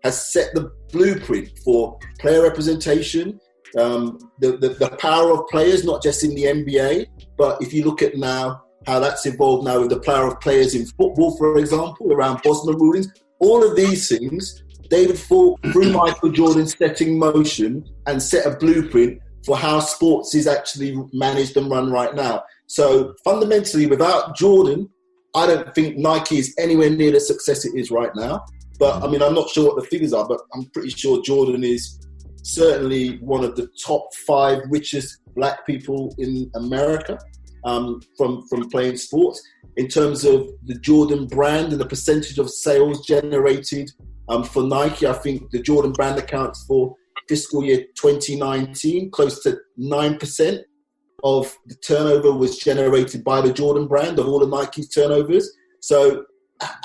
has set the blueprint for player representation, the power of players, not just in the NBA, but if you look at now how that's evolved now with the power of players in football, for example, around Bosman rulings, all of these things, David Falk, through Michael Jordan, set in motion and set a blueprint for how sports is actually managed and run right now. So fundamentally, without Jordan, I don't think Nike is anywhere near the success it is right now. But I mean, I'm not sure what the figures are, but I'm pretty sure Jordan is certainly one of the top 5 richest black people in America from playing sports. In terms of the Jordan brand and the percentage of sales generated for Nike, I think the Jordan brand accounts for fiscal year 2019, close to 9% of the turnover was generated by the Jordan brand of all of Nike's turnovers. So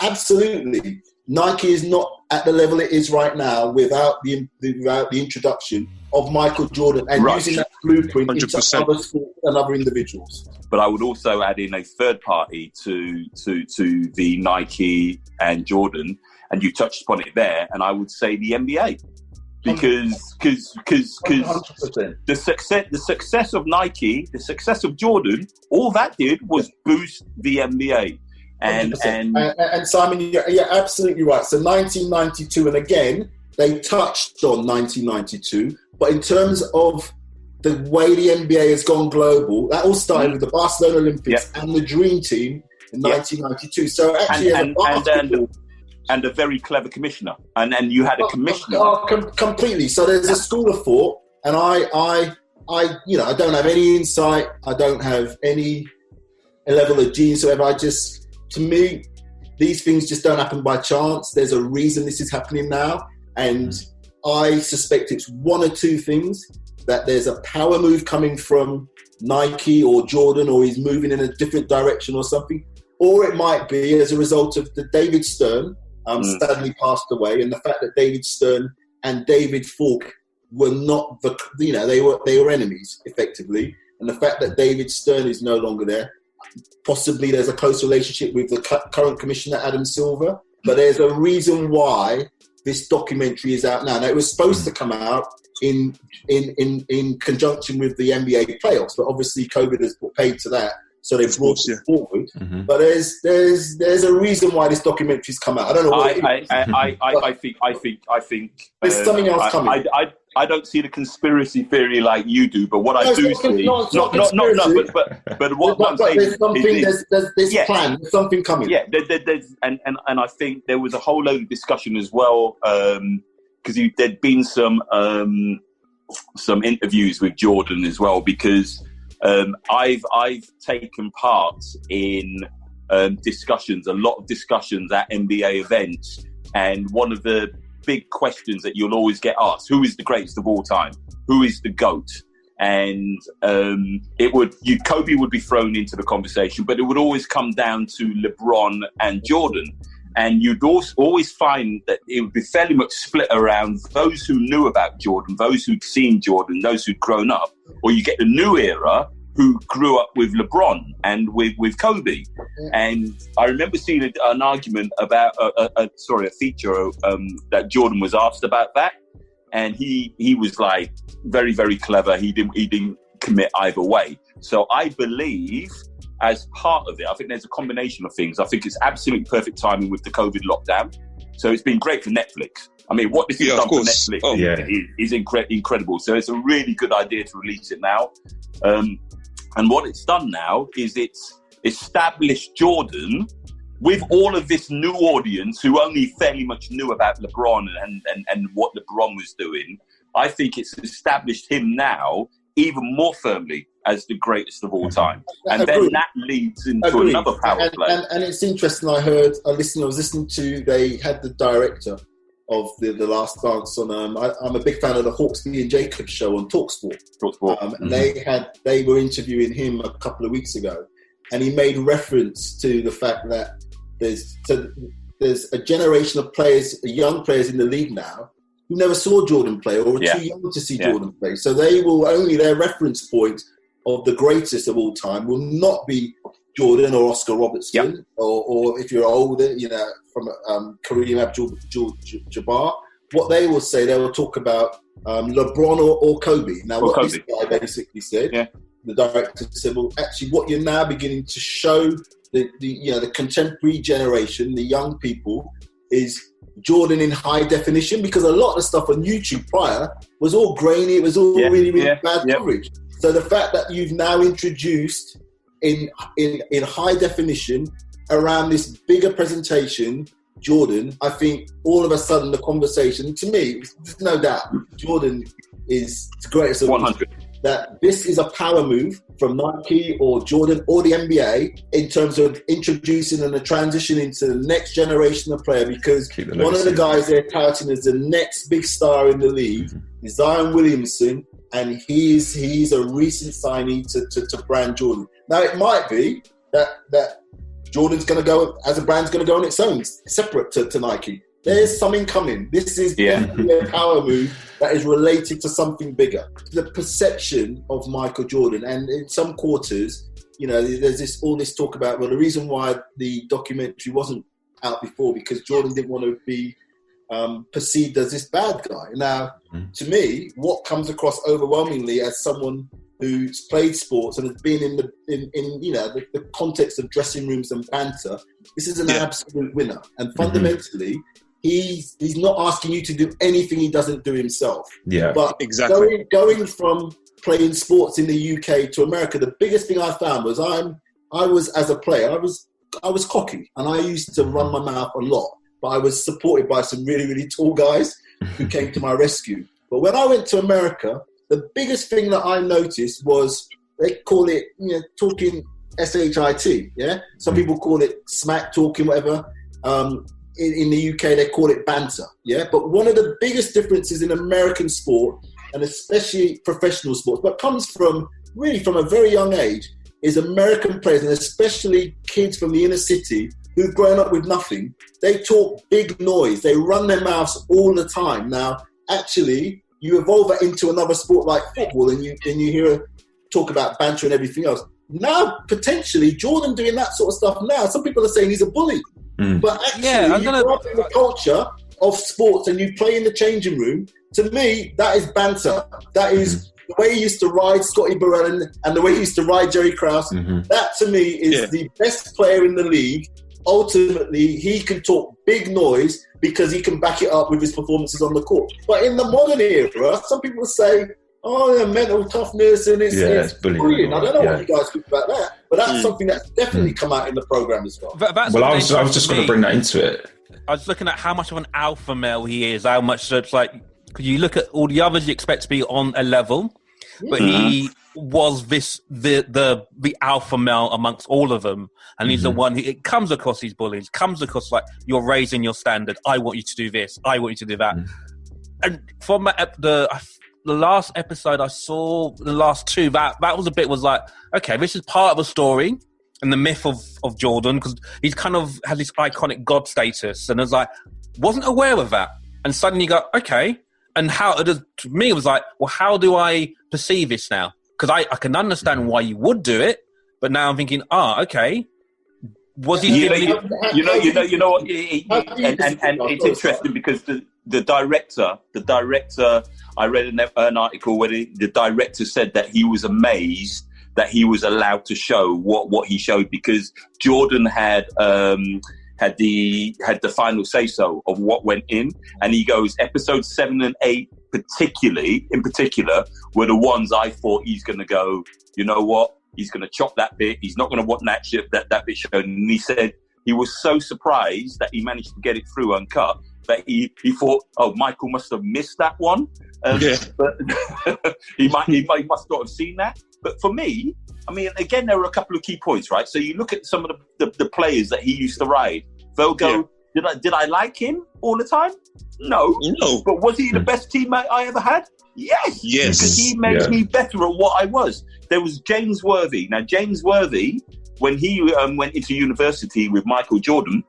absolutely, Nike is not at the level it is right now without the introduction of Michael Jordan and using that blueprint 100%. Into other sports and other individuals. But I would also add in a third party to the Nike and Jordan, and you touched upon it there, and I would say the NBA. Because the success of Nike, the success of Jordan, all that did was boost the NBA. And Simon, you're absolutely right. So 1992, and again, they touched on 1992, but in terms of the way the NBA has gone global, that all started with the Barcelona Olympics and the Dream Team in 1992. So actually, and a very clever commissioner, and then you had a commissioner. Completely. So there's a school of thought, and I don't have any insight. I don't have any level of genius, or whatever. To me, these things just don't happen by chance. There's a reason this is happening now, and I suspect it's one or two things: that there's a power move coming from Nike or Jordan, or he's moving in a different direction or something, or it might be as a result of the David Stern. Sadly passed away, and the fact that David Stern and David Falk were not they were enemies effectively, and the fact that David Stern is no longer there, possibly there's a close relationship with the current commissioner Adam Silver, but there's a reason why this documentary is out now. Now it was supposed to come out in conjunction with the NBA playoffs, but obviously COVID has put paid to that. So they brought it forward, but there's a reason why this documentary's come out. I don't know. I think there's something else coming. I don't see the conspiracy theory like you do, but what I do see, but what I'm saying there's something. There's plan. There's something coming. Yeah, there's and I think there was a whole load of discussion as well, because there'd been some interviews with Jordan as well, because. I've taken part in discussions, a lot of discussions at NBA events, and one of the big questions that you'll always get asked: who is the greatest of all time? Who is the GOAT? And Kobe would be thrown into the conversation, but it would always come down to LeBron and Jordan. And you'd always find that it would be fairly much split around those who knew about Jordan, those who'd seen Jordan, those who'd grown up, or you get the new era who grew up with LeBron and with Kobe. And I remember seeing an argument about a feature that Jordan was asked about that, and he was like very, very clever. He didn't commit either way. So I believe, as part of it, I think there's a combination of things. I think it's absolutely perfect timing with the COVID lockdown. So it's been great for Netflix. I mean, what this has done for Netflix is incredible. So it's a really good idea to release it now. And what it's done now is it's established Jordan with all of this new audience who only fairly much knew about LeBron and what LeBron was doing. I think it's established him now even more firmly as the greatest of all time. And then that leads into another power play. And it's interesting, I was listening to, they had the director of the Last Dance on, I'm a big fan of the Hawksby and Jacobs show on TalkSport. And they were interviewing him a couple of weeks ago, and he made reference to the fact that there's a generation of players, young players in the league now, who never saw Jordan play or were too young to see Jordan play. So their reference point of the greatest of all time will not be Jordan or Oscar Robertson, or if you're older, from Kareem Abdul-Jabbar what they will say, they will talk about LeBron or Kobe. Now, what this guy basically said, the director said, well, actually, what you're now beginning to show the contemporary generation, the young people, is Jordan in high definition, because a lot of the stuff on YouTube prior was all grainy. It was all really bad coverage. So the fact that you've now introduced in high definition around this bigger presentation, Jordan, I think all of a sudden the conversation, to me, there's no doubt, Jordan is the greatest of 100. That this is a power move from Nike or Jordan or the NBA in terms of introducing and a transition into the next generation of player, because one of the guys they're touting as the next big star in the league is Zion Williamson, and he's a recent signee to brand Jordan. Now, it might be that Jordan's going to go, as a brand's going to go on its own, separate to Nike. There's something coming. This is definitely a power move that is related to something bigger. The perception of Michael Jordan, and in some quarters, there's all this talk about, well, the reason why the documentary wasn't out before, because Jordan didn't want to be perceived as this bad guy. Now, to me, what comes across overwhelmingly as someone who's played sports and has been in the context of dressing rooms and banter, this is an absolute winner. And fundamentally, he's not asking you to do anything he doesn't do himself. Yeah, but exactly. Going from playing sports in the UK to America, the biggest thing I found was I was as a player, I was cocky, and I used to run my mouth a lot, but I was supported by some really, really tall guys who came to my rescue. But when I went to America, the biggest thing that I noticed was they call it, talking SHIT, yeah? Some people call it smack talking, whatever. In the UK, they call it banter, yeah? But one of the biggest differences in American sport, and especially professional sports, but comes from a very young age, is American players, and especially kids from the inner city who've grown up with nothing. They talk big noise. They run their mouths all the time. Now, actually, you evolve that into another sport like football, and you hear talk about banter and everything else. Now, potentially, Jordan doing that sort of stuff now, some people are saying he's a bully. But actually, you grow up in the culture of sports and you play in the changing room. To me, that is banter. That is the way he used to ride Scotty Burrell and the way he used to ride Jerry Krause. That, to me, is the best player in the league. Ultimately, he can talk big noise because he can back it up with his performances on the court. But in the modern era, some people say, mental toughness, and it's bullying. I don't know what you guys think about that, but that's something that's definitely come out in the program as well. I was just going to bring that into it. I was looking at how much of an alpha male he is, how much it's like, because you look at all the others you expect to be on a level, but he was the alpha male amongst all of them, and he's the one who, it comes across these bullies, comes across like, you're raising your standard, I want you to do this, I want you to do that. And from the last episode I saw, the last two, that was a bit, was like, okay, this is part of a story and the myth of Jordan, because he's kind of has this iconic God status, and I was like, wasn't aware of that. And suddenly you go, okay, and how, to me it was like, well, how do I perceive this now? Because I can understand why you would do it, but now I'm thinking, okay, was he... You know what, and it's interesting because the director, I read an article where the director said that he was amazed that he was allowed to show what he showed, because Jordan had the final say so of what went in, and he goes, episodes 7 and 8 in particular were the ones I thought he's going to go, you know what, he's going to chop that bit, he's not going to want that bit shown. And he said he was so surprised that he managed to get it through uncut that he thought, oh, Michael must have missed that one. But he must not have seen that. But for me, I mean, again, there were a couple of key points, right? So you look at some of the players that he used to ride. They'll go, did I like him all the time? No. But was he the best teammate I ever had? Yes. Because he made me better at what I was. There was James Worthy. Now, James Worthy, when he went into university with Michael Jordan,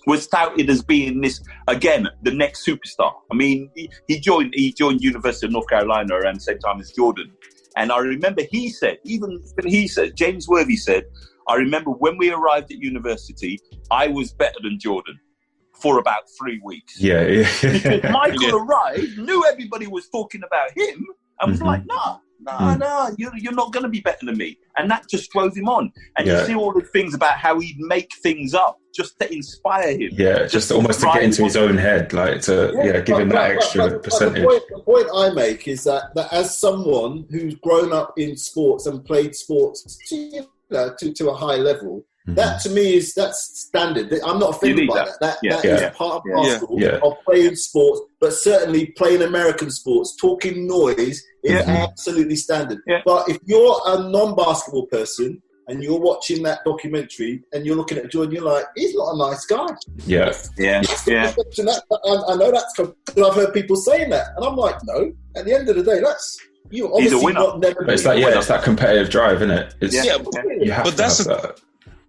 was touted as being this, again, the next superstar. I mean, he joined University of North Carolina around the same time as Jordan. And I remember James Worthy said, I remember when we arrived at university, I was better than Jordan. for about 3 weeks. Yeah. Because Michael arrived, knew everybody was talking about him, and was like, no, you're not going to be better than me. And that just drove him on. And you see all the things about how he'd make things up just to inspire him. Yeah, just almost to get into his own head, like to give him that extra percentage. The point I make is that as someone who's grown up in sports and played sports to a high level, that to me that's standard. I'm not offended by that. That is part of basketball, of playing sports, but certainly playing American sports, talking noise is absolutely standard. Yeah. But if you're a non-basketball person and you're watching that documentary and you're looking at Jordan, you're like, he's not a nice guy. Yeah. I know that's because I've heard people saying that, and I'm like, no. At the end of the day, that's you. Obviously, he's a winner. It's that competitive drive, isn't it? You have to have that.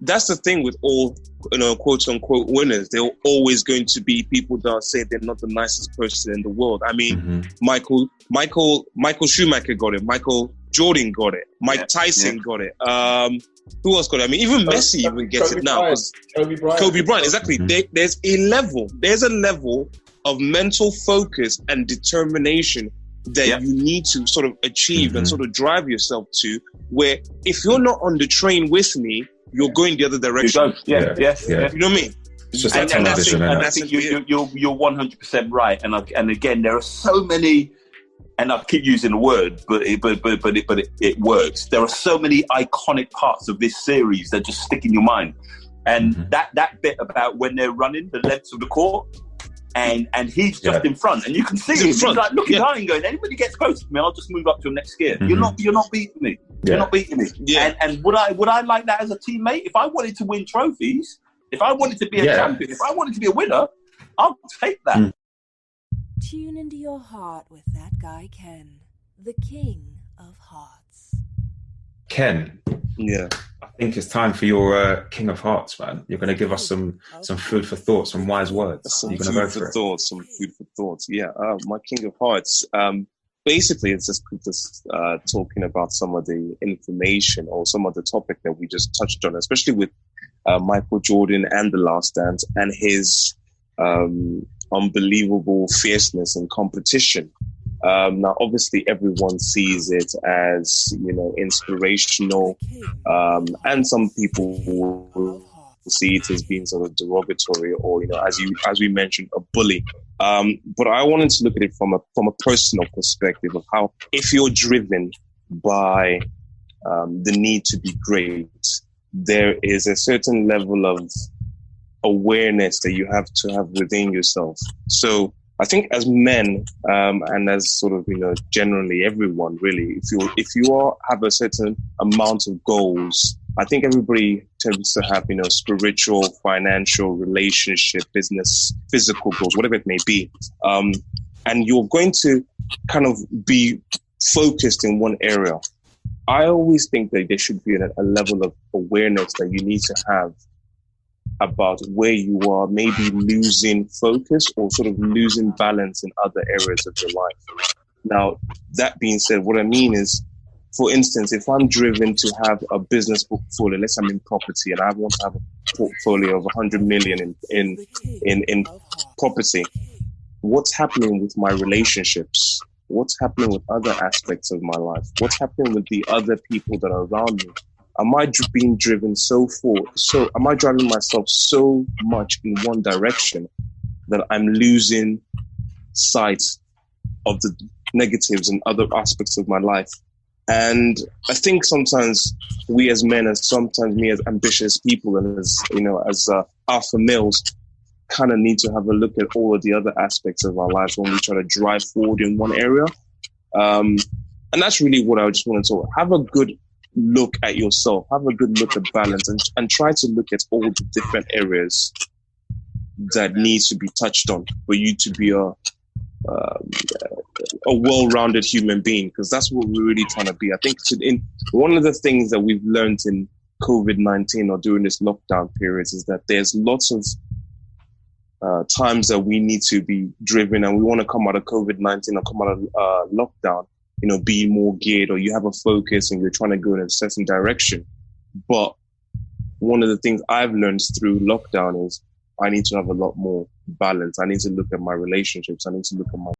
That's the thing with all, quote unquote winners. They're always going to be people that say they're not the nicest person in the world. I mean, Michael Schumacher got it. Michael Jordan got it. Mike Tyson got it. Who else got it? I mean, even Messi even gets it now. Kobe Bryant, exactly. There's a level of mental focus and determination that you need to sort of achieve and sort of drive yourself to, where if you're not on the train with me, you're going the other direction. You know what I mean? It's just like television. And I think you're 100% right. And again, there are so many, and I keep using the word, but it works. There are so many iconic parts of this series that just stick in your mind. And that bit about when they're running the length of the court, and he's just in front, and you can see him. He's like looking high and going, anybody gets close to me, I'll just move up to the next gear. You're not beating me. You're not beating me. Yeah. And would I like that as a teammate? If I wanted to win trophies, if I wanted to be a champion, if I wanted to be a winner, I'll take that. Tune into your heart with that guy Ken, the king of hearts. Ken. Yeah. I think it's time for your King of Hearts, man. You're going to give us some food for thought, some wise words. You're going to go for it. Some food for thought. Yeah. My King of Hearts. Basically, it's just talking about some of the information or some of the topic that we just touched on, especially with Michael Jordan and The Last Dance and his unbelievable fierceness and competition. Now, obviously, everyone sees it as, inspirational, and some people will see it as being sort of derogatory or, as we mentioned, a bully. But I wanted to look at it from a personal perspective of how, if you're driven by the need to be great, there is a certain level of awareness that you have to have within yourself. So I think as men, and as sort of, generally everyone really, if you have a certain amount of goals, I think everybody tends to have, spiritual, financial, relationship, business, physical goals, whatever it may be. And you're going to kind of be focused in one area. I always think that there should be a level of awareness that you need to have about where you are maybe losing focus or sort of losing balance in other areas of your life. Now, that being said, what I mean is, for instance, if I'm driven to have a business portfolio, let's say I'm in property and I want to have a portfolio of 100 million in property, what's happening with my relationships? What's happening with other aspects of my life? What's happening with the other people that are around me? Am I being driven am I driving myself so much in one direction that I'm losing sight of the negatives and other aspects of my life? And I think sometimes we as men, and sometimes me as ambitious people and as alpha males, kind of need to have a look at all of the other aspects of our lives when we try to drive forward in one area. And that's really what I just want to talk. Have a good look at yourself, have a good look at balance, and try to look at all the different areas that needs to be touched on for you to be a well-rounded human being, because that's what we're really trying to be. I think one of the things that we've learned in COVID-19 or during this lockdown period is that there's lots of times that we need to be driven, and we want to come out of COVID-19 or come out of lockdown, be more geared, or you have a focus and you're trying to go in a certain direction. But one of the things I've learned through lockdown is I need to have a lot more balance. I need to look at my relationships. I need to look at my